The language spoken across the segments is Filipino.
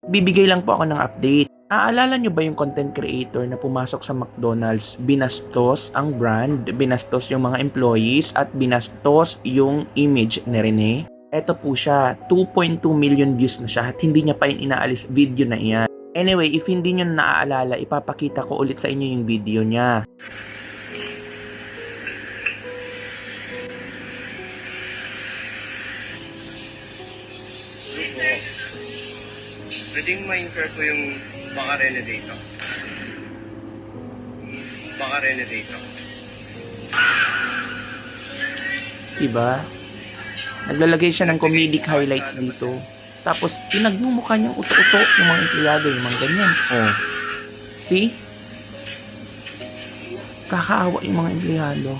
Bibigay lang po ako ng update. Naalala nyo ba yung content creator na pumasok sa McDonald's, binastos ang brand, binastos yung mga employees, at binastos yung image ni Rene? Eto po siya, 2.2 million views na siya at hindi niya pa yung inaalis video na iyan. Anyway, if hindi nyo naaalala, ipapakita ko ulit sa inyo yung video niya. Pwedeng ma-incur ko yung baka Rene dito. Baka Rene dito. Diba? Naglalagay siya ng comedic highlights dito. Tapos, pinagmumukha niyang uto-uto yung mga empleyado, yung mga ganyan. Oh. See? Kakaawa yung mga empleyado.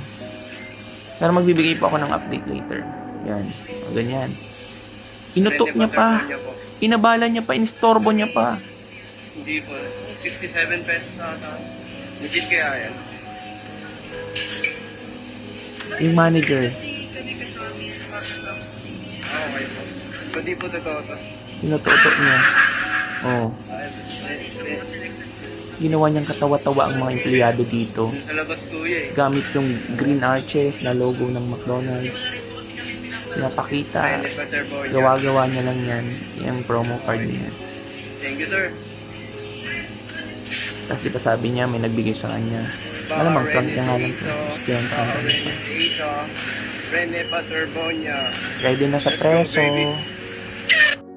Pero magbibigay po ako ng update later. Yan. O, ganyan. Inutok niya pa. Inabala niya pa, inistorbo niya pa. Hindi po. 67 pesos ata. Legit kaya yan? Yung manager. Okay po. Hindi po totoo to. Inutok niya. Oh. Ginawa niyang katawa-tawa ang mga empleyado dito. Sa labas kuya eh. Gamit yung green arches na logo ng McDonald's. Pinapakita. Gawa-gawa niya lang yan. Yung promo card niya. Thank you, sir. Tapos diba sabi niya may nagbigay sa kanya. Alam mo, prank niya nga lang to. Spiyan prank niya. Rene Paterbonia. Ready na sa preso.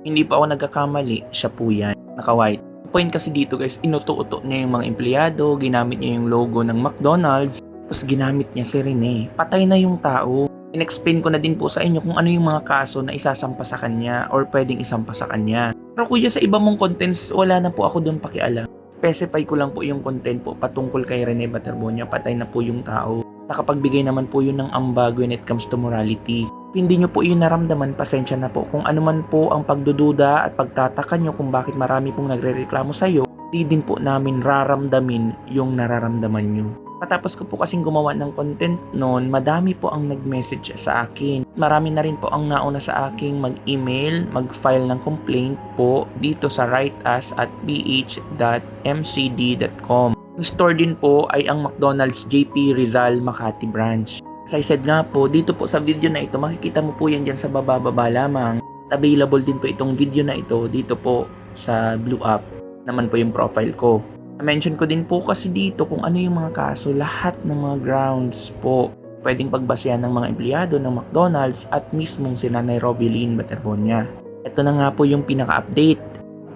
Hindi pa ako nagkakamali. Siya po yan. Naka-white. Point kasi dito guys, inuto-uto niya yung mga empleyado. Ginamit niya yung logo ng McDonald's. Tapos ginamit niya si Rene. Patay na yung tao. In-explain ko na din po sa inyo kung ano yung mga kaso na isasampa sa kanya or pwedeng isampa sa kanya. Pero kuya, sa iba mong contents, wala na po ako doon pakialam. Specify ko lang po yung content po patungkol kay Rene Paterbonia. Patay na po yung tao. Nakapagbigay naman po yun ng ambag when it comes to morality. Hindi nyo po yun naramdaman, pasensya na po. Kung ano man po ang pagdududa at pagtataka nyo kung bakit marami pong nagre-reklamo sa'yo, di din po namin raramdamin yung nararamdaman nyo. Katapos ko po kasing gumawa ng content noon, madami po ang nag-message sa akin. Marami na rin po ang nauna sa aking mag-email, mag-file ng complaint po dito sa writeus@ph.mcd.com. Ang store din po ay ang McDonald's JP Rizal Makati branch. As I said nga po, dito po sa video na ito, makikita mo po yan dyan sa baba lamang. Available din po itong video na ito dito po sa Blue App. Naman po yung profile ko. Na-mention ko din po kasi dito kung ano yung mga kaso, lahat ng mga grounds po pwedeng pagbasehan ng mga empleyado ng McDonald's at mismong si Nanay Robilyn Paterbonia. Ito na nga po yung pinaka-update.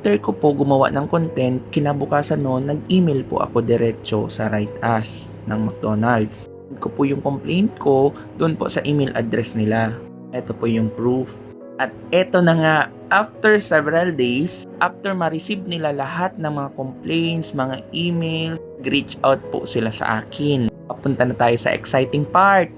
After ko po gumawa ng content, kinabukasan noon, nag-email po ako diretso sa WriteUs ng McDonald's. Ko po yung complaint ko doon po sa email address nila. Ito po yung proof. At eto na nga, after several days, after ma-receive nila lahat ng mga complaints, mga emails, reach out po sila sa akin. Papunta na tayo sa exciting part.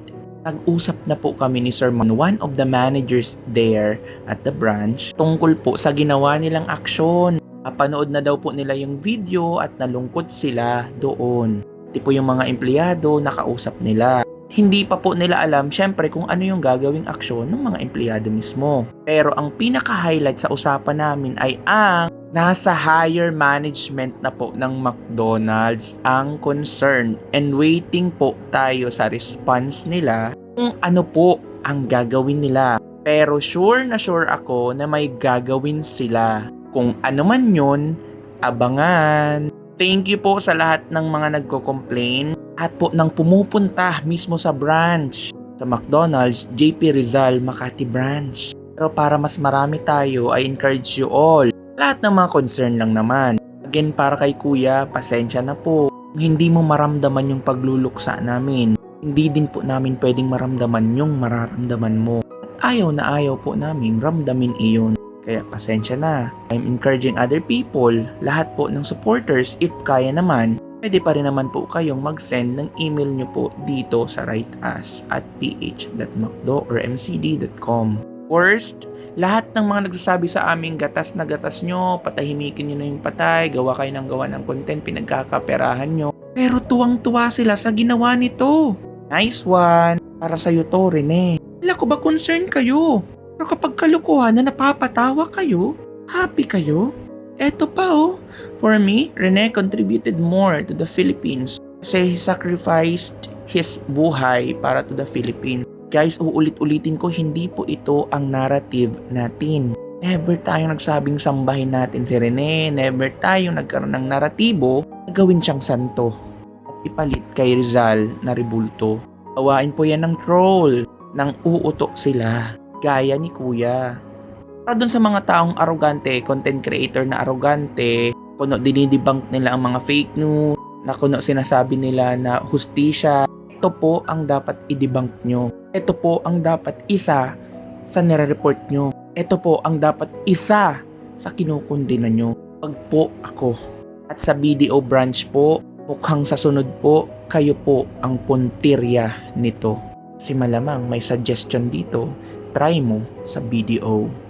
Nag-usap na po kami ni Sir Man, one of the managers there at the branch, tungkol po sa ginawa nilang aksyon. Panood na daw po nila yung video at nalungkot sila doon. Di po yung mga empleyado nakausap nila. Hindi pa po nila alam syempre kung ano yung gagawing aksyon ng mga empleyado mismo. Pero ang pinaka-highlight sa usapan namin ay ang nasa higher management na po ng McDonald's ang concern and waiting po tayo sa response nila kung ano po ang gagawin nila. Pero sure na sure ako na may gagawin sila. Kung ano man yun, abangan. Thank you po sa lahat ng mga nagko-complain at po nang pumupunta mismo sa branch sa McDonald's JP Rizal Makati branch. Pero para mas marami tayo, I encourage you all. Lahat ng mga concern lang naman. Again, para kay kuya, pasensya na po. Kung hindi mo maramdaman yung pagluluksa namin, hindi din po namin pwedeng maramdaman yung mararamdaman mo. At ayaw na ayaw po namin ramdamin iyon. Kaya pasensya na. I'm encouraging other people, lahat po ng supporters, if kaya naman, pwede pa rin naman po kayong mag-send ng email nyo po dito sa writeus@ph.macdo or mcd.com. First, lahat ng mga nagsasabi sa aming gatas na gatas nyo, patahimikin nyo na yung patay, gawa kayo ng gawa ng content, pinagkakaperahan nyo. Pero tuwang-tuwa sila sa ginawa nito. Nice one! Para sa'yo to, Rene. Wala ko ba concern kayo? Pero kapag kalukuhan na napapatawa kayo, happy kayo? Eto pa oh. For me, Rene contributed more to the Philippines kasi he sacrificed his buhay para to the Philippines. Guys, uulit-ulitin ko, hindi po ito ang narrative natin. Never tayong nagsabing sambahin natin si Rene. Never tayong nagkaroon ng naratibo na gawin siyang santo. At ipalit kay Rizal na rebulto. Awain po yan ng troll. Nang uuto sila. Gaya ni Kuya. Para dun sa mga taong arrogante, content creator na arrogante, kuno dinidebunk nila ang mga fake news, na kuno sinasabi nila na hustisya, ito po ang dapat i-debunk nyo. Ito po ang dapat isa sa nire-report nyo. Ito po ang dapat isa sa kinukundina nyo. Pag po ako. At sa BDO branch po, mukhang sa sunod po, kayo po ang puntirya nito. Si malamang may suggestion dito, try mo sa BDO.